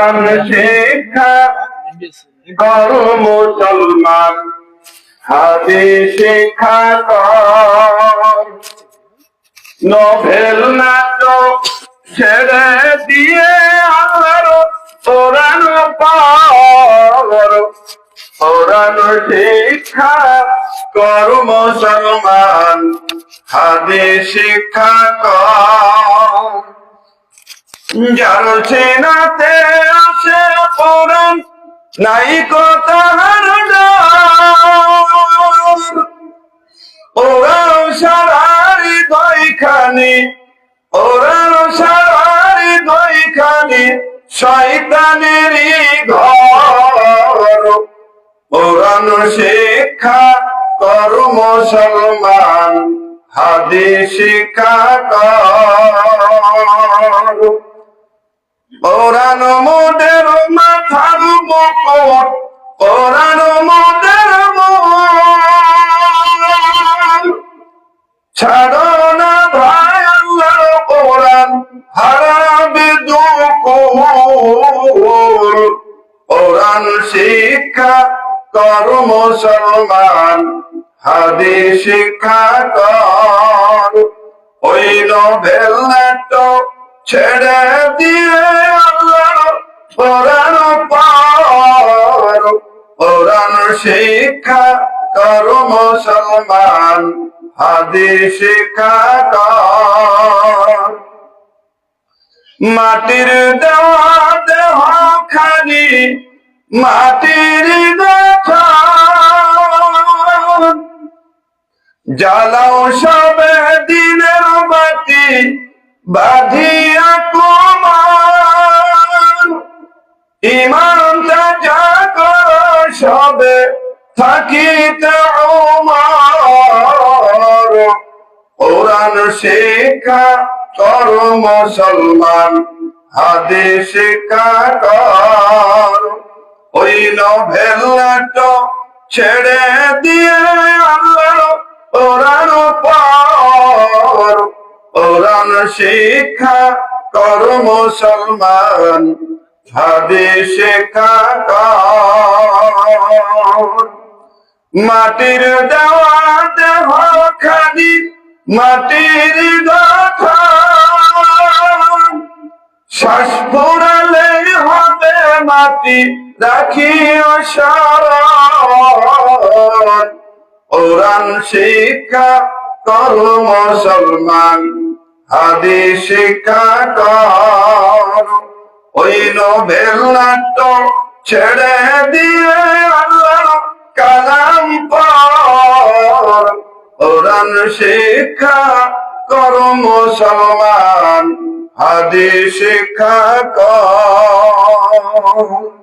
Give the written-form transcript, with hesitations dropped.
কোরআন শিক্ষা করো মুসলমান, হাদিস শিক্ষা কর। নোভেল নাটক ছেড়ে দিয়ে আল্লাহর কোরআন পড়। কোরআন শিক্ষা কর মুসলমান, হাদিস শিক্ষা কর। যার সিনাতে আসে কোরআন নাই কো তাহার ডর। কোরআন সারা হৃদয়খানি, কোরআন সারা হৃদয়খানি শয়তানেরই ঘর। কোরআন শিক্ষা কর মুসলমান, হাদিস শিক্ষা কর। কোরআন মোদের মাথার মুকুট, কোরআন মোদের মুকুট। ছাড়ো না ভাই আল্লাহর কোরআন, হারাবে দুকুল। কোরআন শিক্ষা কর মুসলমান, হাদিস শিক্ষা কর। ওই নোভেল নাটক ছেড়ে দিয়ে আল্লাহর কোরআন পড়। কোরআন শিক্ষা কর মুসলমান, হাদিস শিক্ষা কর। মাটির দেওয়া দেহ খানি, মাটির গঠন। জ্বালাও সবে দিনের বাতি, বাঁধিয়া কুমান। ইমানটা যা করো সবে থাকিতে উমর। কোরআন শিক্ষা কর মুসলমান, হাদিস শিক্ষা কর। ওই নোভেল নাটক ছেড়ে দিয়ে আল্লাহর কোরআন পড়। কোরআন শিক্ষা কর মুসলমান, হাদিস শিক্ষা কর। মাটির দেওয়া দেহ খানি, মাটির গঠন। শ্বাস ফুরালে হবে মাটি, রাখিও স্মরণ। কোরআন শিক্ষা কর মুসলমান, হাদিস শিক্ষা কর। ওই নোভেল নাটক ছেড়ে দিয়ে আল্লাহর কালাম পড়। কোরআন শিক্ষা কর মুসলমান, হাদিস শিক্ষা কর।